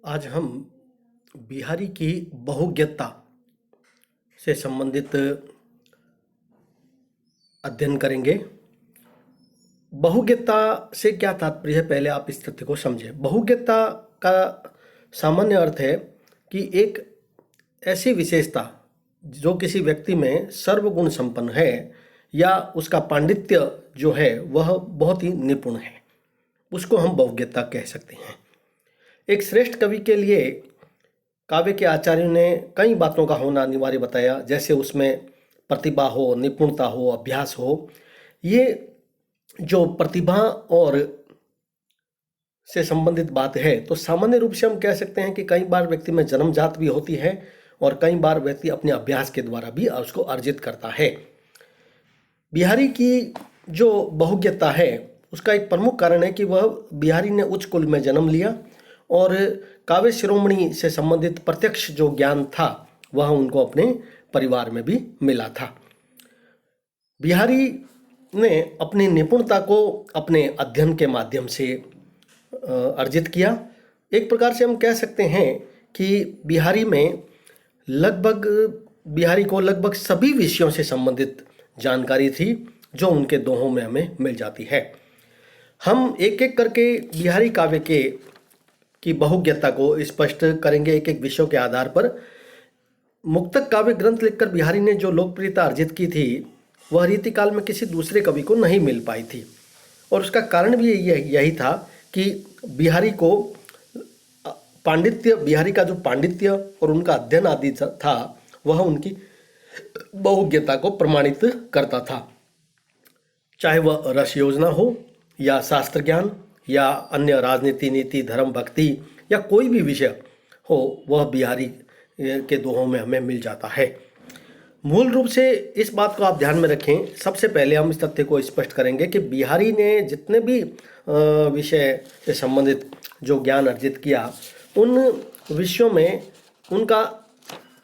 आज हम बिहारी की बहुज्ञता से संबंधित अध्ययन करेंगे। बहुज्ञता से क्या तात्पर्य है, पहले आप इस तथ्य को समझें। बहुज्ञता का सामान्य अर्थ है कि एक ऐसी विशेषता जो किसी व्यक्ति में सर्वगुण संपन्न है या उसका पांडित्य जो है वह बहुत ही निपुण है, उसको हम बहुज्ञता कह सकते हैं। एक श्रेष्ठ कवि के लिए काव्य के आचार्यों ने कई बातों का होना अनिवार्य बताया, जैसे उसमें प्रतिभा हो, निपुणता हो, अभ्यास हो। ये जो प्रतिभा और से संबंधित बात है तो सामान्य रूप से हम कह सकते हैं कि कई बार व्यक्ति में जन्मजात भी होती है और कई बार व्यक्ति अपने अभ्यास के द्वारा भी उसको अर्जित करता है। बिहारी की जो बहुज्ञता है उसका एक प्रमुख कारण है कि वह बिहारी ने उच्च कुल में जन्म लिया और काव्य शिरोमणि से संबंधित प्रत्यक्ष जो ज्ञान था वह उनको अपने परिवार में भी मिला था। बिहारी ने अपनी निपुणता को अपने अध्ययन के माध्यम से अर्जित किया। एक प्रकार से हम कह सकते हैं कि बिहारी को लगभग सभी विषयों से संबंधित जानकारी थी जो उनके दोहों में हमें मिल जाती है। हम एक एक करके बिहारी काव्य की बहुज्ञता को स्पष्ट करेंगे एक एक विषयों के आधार पर। मुक्तक काव्य ग्रंथ लिखकर बिहारी ने जो लोकप्रियता अर्जित की थी वह रीतिकाल में किसी दूसरे कवि को नहीं मिल पाई थी, और उसका कारण भी यही था कि बिहारी का जो पांडित्य और उनका अध्ययन आदि था वह उनकी बहुज्ञता को प्रमाणित करता था। चाहे वह रस योजना हो या शास्त्र ज्ञान या अन्य राजनीति, नीति, धर्म, भक्ति या कोई भी विषय हो, वह बिहारी के दोहों में हमें मिल जाता है। मूल रूप से इस बात को आप ध्यान में रखें। सबसे पहले हम इस तथ्य को स्पष्ट करेंगे कि बिहारी ने जितने भी विषय से संबंधित जो ज्ञान अर्जित किया, उन विषयों में उनका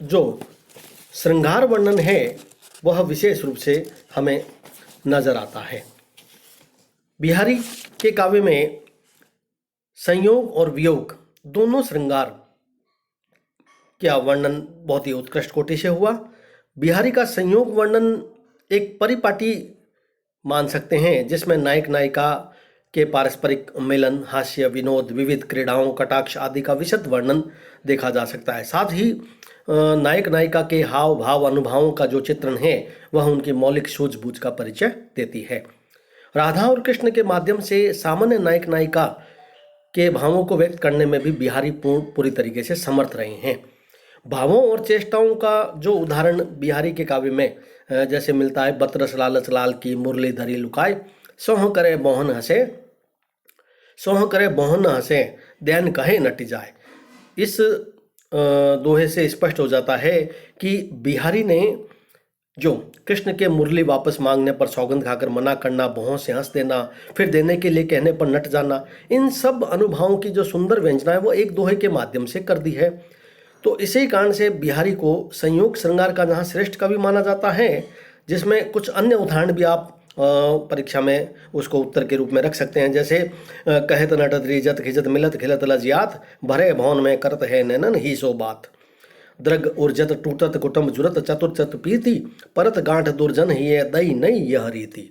जो श्रृंगार वर्णन है वह विशेष रूप से हमें नजर आता है। बिहारी के काव्य में संयोग और वियोग दोनों श्रृंगार का वर्णन बहुत ही उत्कृष्ट कोटि से हुआ। बिहारी का संयोग वर्णन एक परिपाटी मान सकते हैं, जिसमें नायक नायिका के पारस्परिक मिलन, हास्य, विनोद, विविध क्रीड़ाओं, कटाक्ष आदि का विशद वर्णन देखा जा सकता है। साथ ही नायक नायिका के हाव भाव, अनुभवों का जो चित्रण है वह उनकी मौलिक सूझबूझ का परिचय देती है। राधा और कृष्ण के माध्यम से सामान्य नायक नायिका के भावों को व्यक्त करने में भी बिहारी पूरी तरीके से समर्थ रहे हैं। भावों और चेष्टाओं का जो उदाहरण बिहारी के काव्य में जैसे मिलता है, बतरस लालच लाल की मुरली धरी लुकाए, सोह करे बोहन हंसे दैन कहे नटी जाए। इस दोहे से स्पष्ट हो जाता है कि बिहारी ने जो कृष्ण के मुरली वापस मांगने पर सौगंध खाकर मना करना, भौहों से हंस देना, फिर देने के लिए कहने पर नट जाना, इन सब अनुभवों की जो सुंदर व्यंजना है वो एक दोहे के माध्यम से कर दी है। तो इसी कारण से बिहारी को संयोग श्रृंगार का जहाँ श्रेष्ठ कवि माना जाता है, जिसमें कुछ अन्य उदाहरण भी आप परीक्षा में उसको उत्तर के रूप में रख सकते हैं। जैसे कहत नटत रीजत खिजत मिलत खिलत लजियात, भरे भवन में करत है नैनन ही सो बात, द्रग उर्जत टूटत कुटुंब जुरत चतुर चतु पीति, परत गांठ दुर्जन ही दई नई यह रीति।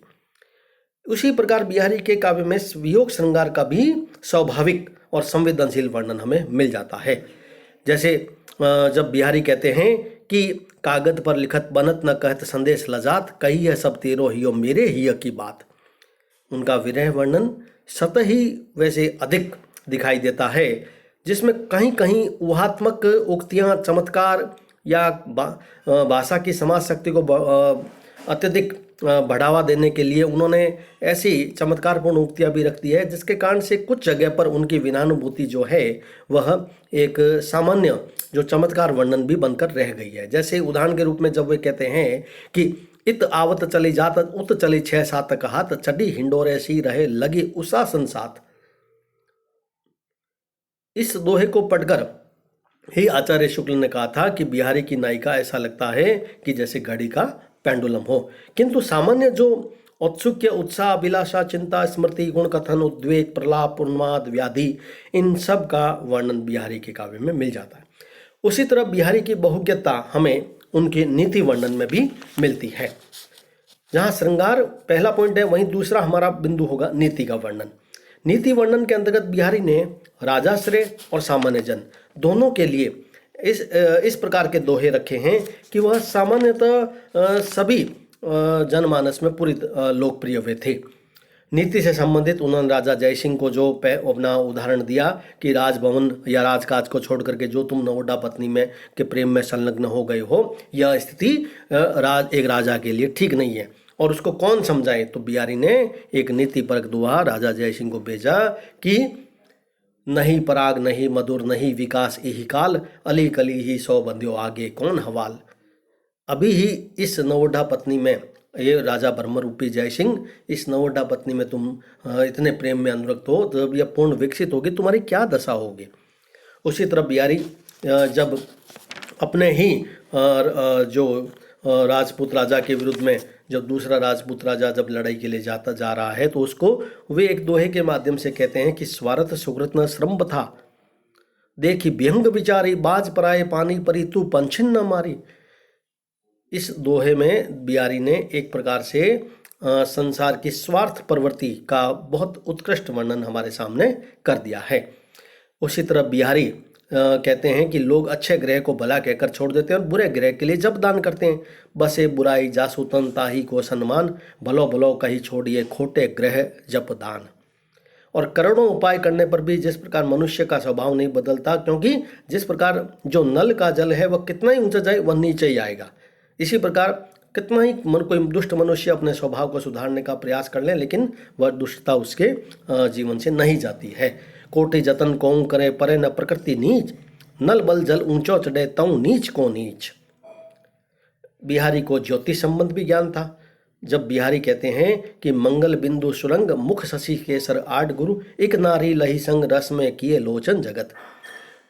उसी प्रकार बिहारी के काव्य में वियोग श्रृंगार का भी स्वाभाविक और संवेदनशील वर्णन हमें मिल जाता है। जैसे जब बिहारी कहते हैं कि कागज पर लिखत बनत न कहत संदेश लजात, कही है सब तेरो हियो मेरे हिय की बात। उनका विरह वर्णन स्वतः ही वैसे अधिक दिखाई देता है, जिसमें कहीं कहीं ऊहात्मक उक्तियां, चमत्कार या भाषा की समाज शक्ति को अत्यधिक बढ़ावा देने के लिए उन्होंने ऐसी चमत्कारपूर्ण उक्तियां भी रख दी है, जिसके कारण से कुछ जगह पर उनकी विनानुभूति जो है वह एक सामान्य जो चमत्कार वर्णन भी बनकर रह गई है। जैसे उदाहरण के रूप में जब वे कहते हैं कि इत आवत चली जात उत चली 6-7 कहात, चढ़ी हिंडोरे सी रहे लगी उषा संसात। इस दोहे को पढ़कर ही आचार्य शुक्ल ने कहा था कि बिहारी की नायिका ऐसा लगता है कि जैसे घड़ी का पेंडुलम हो। किंतु सामान्य जो औत्सुक्य, उत्साह, अभिलाषा, चिंता, स्मृति, गुण कथन, उद्वेग, प्रलाप, उन्माद, व्याधि, इन सब का वर्णन बिहारी के काव्य में मिल जाता है। उसी तरह बिहारी की बहुज्ञता हमें उनके नीति वर्णन में भी मिलती है। जहाँ श्रृंगार पहला पॉइंट है, वहीं दूसरा हमारा बिंदु होगा नीति का वर्णन। नीति वर्णन के अंतर्गत बिहारी ने राजाश्रय और सामान्य जन दोनों के लिए इस प्रकार के दोहे रखे हैं कि वह सामान्यतः सभी जनमानस में पूरी लोकप्रिय हुए थे। नीति से संबंधित उन्होंने राजा जयसिंह को जो अपना उदाहरण दिया कि राजभवन या राजकाज को छोड़ करके जो तुम नवोढ़ा पत्नी में के प्रेम में संलग्न हो गए हो, यह स्थिति एक राजा के लिए ठीक नहीं है। और उसको कौन समझाए? तो बिहारी ने एक नीति परक दोहा राजा जयसिंह को भेजा कि नहीं पराग नहीं मधुर नहीं विकास यही काल, अली कली ही सौ बंध्यो आगे कौन हवाल। अभी ही इस नवोढ़ा पत्नी में, ये राजा ब्रह्मरूपी जयसिंह, इस नवोढ़ा पत्नी में तुम इतने प्रेम में अनुरक्त हो, तो जब यह पूर्ण विकसित होगी तुम्हारी क्या दशा होगी। उसी तरह बिहारी जब अपने ही जो राजपूत राजा के विरुद्ध में जब दूसरा राजपूत राजा जब लड़ाई के लिए जा रहा है, तो उसको वे एक दोहे के माध्यम से कहते हैं कि स्वार्थ सुकृत न श्रम था, देखी व्यंग विचारी, बाज पराए पानी परी, तू पंछिन न मारी। इस दोहे में बिहारी ने एक प्रकार से संसार की स्वार्थ प्रवृत्ति का बहुत उत्कृष्ट वर्णन हमारे सामने कर दिया है। उसी तरह बिहारी कहते हैं कि लोग अच्छे ग्रह को भला कहकर छोड़ देते हैं और बुरे ग्रह के लिए जब दान करते हैं। बसे बुराई जासूतन ताही को सम्मान, भलो भलो कही छोड़िए खोटे ग्रह जप दान। और करोड़ों उपाय करने पर भी जिस प्रकार मनुष्य का स्वभाव नहीं बदलता, क्योंकि जिस प्रकार जो नल का जल है वह कितना ही ऊंचा जाए वह नीचे ही आएगा, इसी प्रकार कितना ही कोई दुष्ट मनुष्य अपने स्वभाव को सुधारने का प्रयास कर ले, लेकिन वह दुष्टता उसके जीवन से नहीं जाती है। कोटि जतन कौन करे परे न प्रकृति नीच, नल बल जल ऊंचो चढ़े तऊ नीच को नीच। बिहारी को ज्योतिष संबंध भी ज्ञान था। जब बिहारी कहते हैं कि मंगल बिंदु सुरंग मुख शशि केसर आठ गुरु, एक नारी लही संग रस में किए लोचन जगत।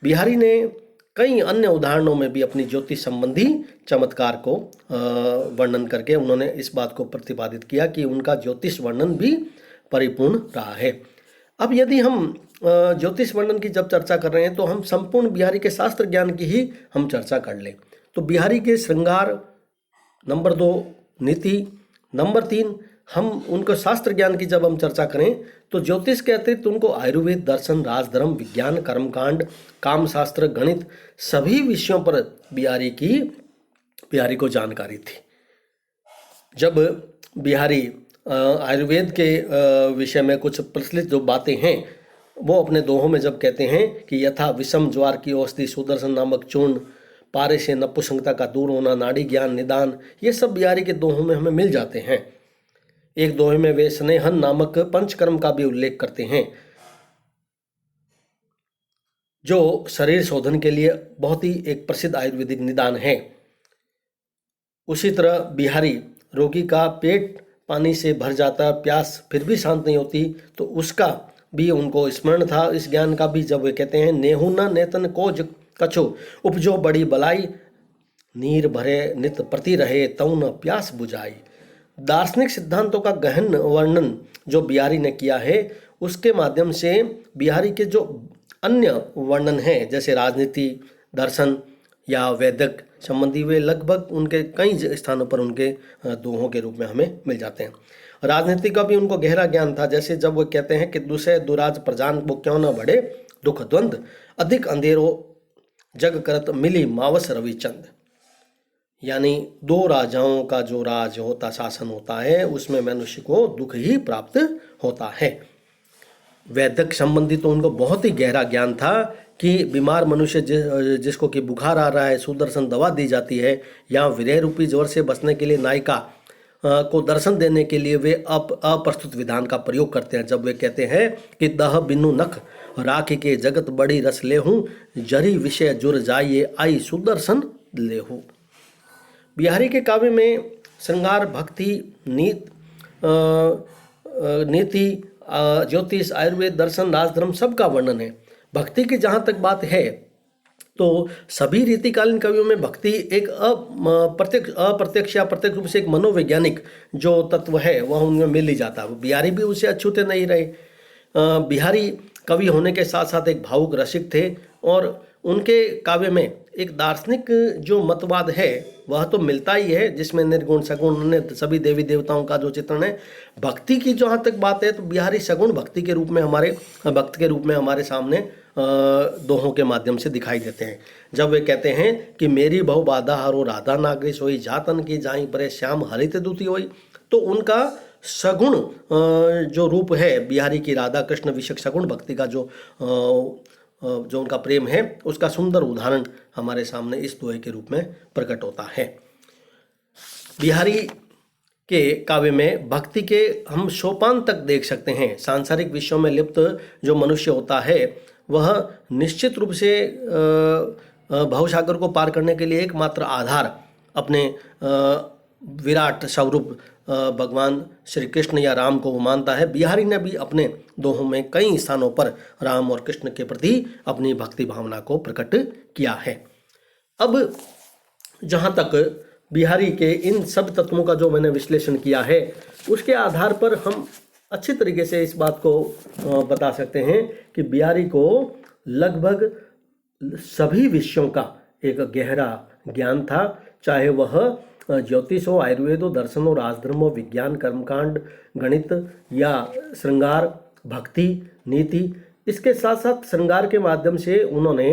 बिहारी ने कई अन्य उदाहरणों में भी अपनी ज्योतिष संबंधी चमत्कार को वर्णन करके उन्होंने इस बात को प्रतिपादित किया कि उनका ज्योतिष वर्णन भी परिपूर्ण रहा है। अब यदि हम ज्योतिष वर्णन की जब चर्चा कर रहे हैं तो हम संपूर्ण बिहारी के शास्त्र ज्ञान की ही हम चर्चा कर लें। तो बिहारी के श्रृंगार नंबर 2, नीति नंबर 3, हम उनको शास्त्र ज्ञान की जब हम चर्चा करें तो ज्योतिष के अतिरिक्त उनको आयुर्वेद, दर्शन, राजधर्म, विज्ञान, कर्मकांड, काम शास्त्र, गणित, सभी विषयों पर बिहारी को जानकारी थी। जब बिहारी आयुर्वेद के विषय में कुछ प्रचलित जो बातें हैं वो अपने दोहों में जब कहते हैं कि यथा विषम ज्वार की औषधि, सुदर्शन नामक चूर्ण, पारे से नपुंसकता का दूर होना, नाड़ी ज्ञान निदान, ये सब बिहारी के दोहों में हमें मिल जाते हैं। एक दोहे में वे स्नेहन नामक पंचकर्म का भी उल्लेख करते हैं जो शरीर शोधन के लिए बहुत ही एक प्रसिद्ध आयुर्वेदिक निदान है। उसी तरह बिहारी रोगी का पेट पानी से भर जाता, प्यास फिर भी शांत नहीं होती, तो उसका भी उनको स्मरण था, इस ज्ञान का भी। जब वे कहते हैं नेहु न नेतन को कछु उपजो बड़ी बलाई, नीर भरे नित प्रति रहे तऊ न प्यास बुझाई। दार्शनिक सिद्धांतों का गहन वर्णन जो बिहारी ने किया है, उसके माध्यम से बिहारी के जो अन्य वर्णन हैं जैसे राजनीति, दर्शन या वैदिक संबंधी, वे लगभग उनके कई स्थानों पर उनके दोहों के रूप में हमें मिल जाते हैं। राजनीति का भी उनको गहरा ज्ञान था, जैसे जब वो कहते हैं कि दूसरे दुराज प्रजान वो क्यों न बढ़े दुख द्वंद, अधिक अंधेरो जग करत मिली मावस रविचंद। यानी दो राजाओं का जो राज होता, शासन होता है, उसमें मनुष्य को दुख ही प्राप्त होता है। वैदिक संबंधी तो उनको बहुत ही गहरा ज्ञान था कि बीमार मनुष्य जिसको कि बुखार आ रहा है, सुदर्शन दवा दी जाती है, या विरह रूपी ज्वर से बचने के लिए नायिका को दर्शन देने के लिए वे अप्रस्तुत विधान का प्रयोग करते हैं। जब वे कहते हैं कि दह बिनु नख राख के जगत बड़ी रस लेहूँ, जरी विषय जुर जाइए आई सुदर्शन लेहूँ। बिहारी के काव्य में श्रृंगार, भक्ति, नीति, ज्योतिष, आयुर्वेद, दर्शन, राजधर्म सब का वर्णन है। भक्ति की जहाँ तक बात है तो सभी रीतिकालीन कवियों में भक्ति एक अप्रत्यक्ष या प्रत्यक्ष रूप से एक मनोवैज्ञानिक जो तत्व है वह उनमें मिल ही जाता है। बिहारी भी उसे अछूते नहीं रहे। बिहारी कवि होने के साथ साथ एक भावुक रसिक थे और उनके काव्य में एक दार्शनिक जो मतवाद है वह तो मिलता ही है, जिसमें निर्गुण सगुण ने सभी देवी देवताओं का जो चित्रण है। भक्ति की जहाँ तक बात है तो बिहारी सगुण भक्ति के रूप में हमारे सामने दोहों के माध्यम से दिखाई देते हैं। जब वे कहते हैं कि मेरी बहु बाधा हरो राधा नागरी सोई, जातन की जाई परे श्याम हरित दूती होई, तो उनका सगुण जो रूप है बिहारी की राधा कृष्ण विषयक सगुण भक्ति का जो उनका प्रेम है उसका सुंदर उदाहरण हमारे सामने इस दोहे के रूप में प्रकट होता है। बिहारी के काव्य में भक्ति के हम सोपान तक देख सकते हैं। सांसारिक विषयों में लिप्त जो मनुष्य होता है वह निश्चित रूप से भवसागर को पार करने के लिए एकमात्र आधार अपने विराट स्वरूप भगवान श्री कृष्ण या राम को वो मानता है। बिहारी ने भी अपने दोहों में कई स्थानों पर राम और कृष्ण के प्रति अपनी भक्ति भावना को प्रकट किया है। अब जहाँ तक बिहारी के इन सब तत्वों का जो मैंने विश्लेषण किया है उसके आधार पर हम अच्छी तरीके से इस बात को बता सकते हैं कि बिहारी को लगभग सभी विषयों का एक गहरा ज्ञान था, चाहे वह ज्योतिष हो, आयुर्वेद हो, दर्शन हो, राजधर्म हो, विज्ञान, कर्मकांड, गणित या श्रृंगार, भक्ति, नीति। इसके साथ साथ श्रृंगार के माध्यम से उन्होंने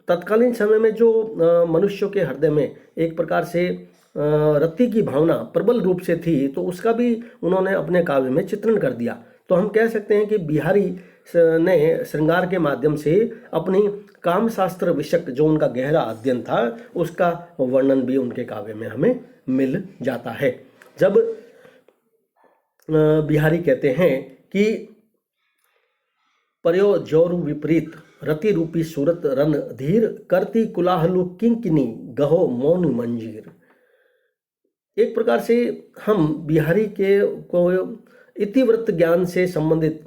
तत्कालीन समय में जो मनुष्यों के हृदय में एक प्रकार से रति की भावना प्रबल रूप से थी तो उसका भी उन्होंने अपने काव्य में चित्रण कर दिया। तो हम कह सकते हैं कि बिहारी ने श्रृंगार के माध्यम से अपनी कामशास्त्र विषयक जो उनका गहरा अध्ययन था उसका वर्णन भी उनके काव्य में हमें मिल जाता है। जब बिहारी कहते हैं कि पर्यो जोरु विपरीत रति रूपी सूरत रन धीर करती कुलाहलु किंकिनी गहो मौन मंजीर, एक प्रकार से हम बिहारी के को इतिवृत्त ज्ञान से संबंधित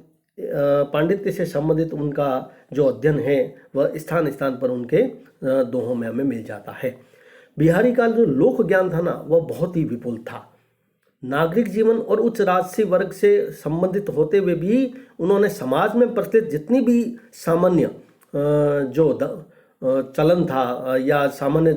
पांडित्य से संबंधित उनका जो अध्ययन है वह स्थान स्थान पर उनके दोहों में हमें मिल जाता है। बिहारी का जो लोक ज्ञान था ना वह बहुत ही विपुल था। नागरिक जीवन और उच्च राजसी वर्ग से संबंधित होते हुए भी उन्होंने समाज में प्रचलित जितनी भी सामान्य जो चलन था या सामान्य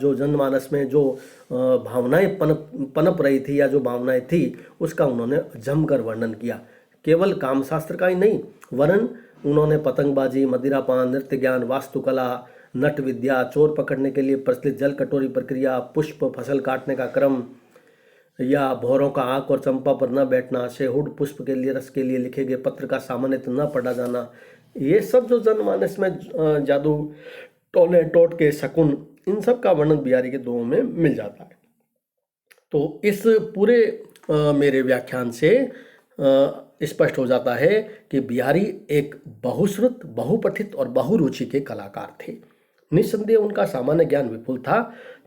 जो जनमानस में जो भावनाएं पनप रही थी या जो भावनाएं थी उसका उन्होंने जमकर वर्णन किया। केवल कामशास्त्र का ही नहीं वरन उन्होंने पतंगबाजी, मदिरापान, नृत्य ज्ञान, वास्तुकला, नट विद्या, चोर पकड़ने के लिए प्रचलित जल कटोरी प्रक्रिया, पुष्प फसल काटने का क्रम या भौरों का आंख और चंपा पर न बैठना, शेहुड पुष्प के लिए रस के लिए लिखे गए पत्र का सामान्यतः न पढ़ा जाना, ये सब जो जनमानस में जादू टोले टोट के शकुन इन सब का वर्णन बिहारी के दोहों में मिल जाता है। तो इस पूरे मेरे व्याख्यान से स्पष्ट हो जाता है कि बिहारी एक बहुश्रुत, बहुपठित और बहुरुचि के कलाकार थे। निस्संदेह उनका सामान्य ज्ञान विपुल था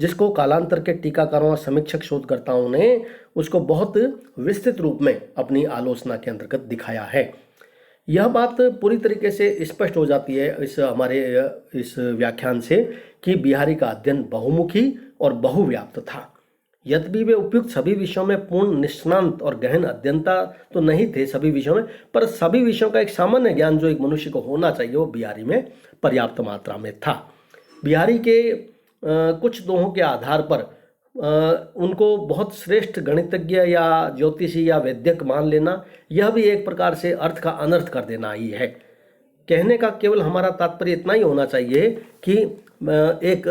जिसको कालांतर के टीकाकारों और समीक्षक शोधकर्ताओं ने उसको बहुत विस्तृत रूप में अपनी आलोचना के अंतर्गत दिखाया है। यह बात पूरी तरीके से स्पष्ट हो जाती है इस व्याख्यान से कि बिहारी का अध्ययन बहुमुखी और बहुव्याप्त था। यद्यपि वे उपयुक्त सभी विषयों में पूर्ण निष्णांत और गहन अध्ययनता तो नहीं थे सभी विषयों में, पर सभी विषयों का एक सामान्य ज्ञान जो एक मनुष्य को होना चाहिए वो बिहारी में पर्याप्त मात्रा में था। बिहारी के कुछ दोहों के आधार पर उनको बहुत श्रेष्ठ गणितज्ञ या ज्योतिषी या वैद्यक मान लेना यह भी एक प्रकार से अर्थ का अनर्थ कर देना ही है। कहने का केवल हमारा तात्पर्य इतना ही होना चाहिए कि एक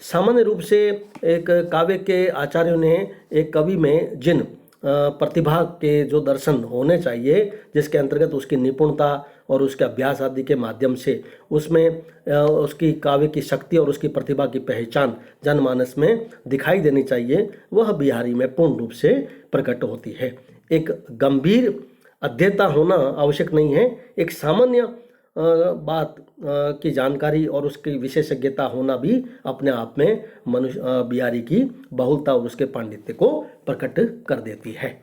सामान्य रूप से एक काव्य के आचार्यों ने एक कवि में जिन प्रतिभा के जो दर्शन होने चाहिए जिसके अंतर्गत उसकी निपुणता और उसके अभ्यास आदि के माध्यम से उसमें उसकी काव्य की शक्ति और उसकी प्रतिभा की पहचान जनमानस में दिखाई देनी चाहिए, वह बिहारी में पूर्ण रूप से प्रकट होती है। एक गंभीर अध्येता होना आवश्यक नहीं है, एक सामान्य बात की जानकारी और उसकी विशेषज्ञता होना भी अपने आप में बिहारी की बहुलता और उसके पांडित्य को प्रकट कर देती है।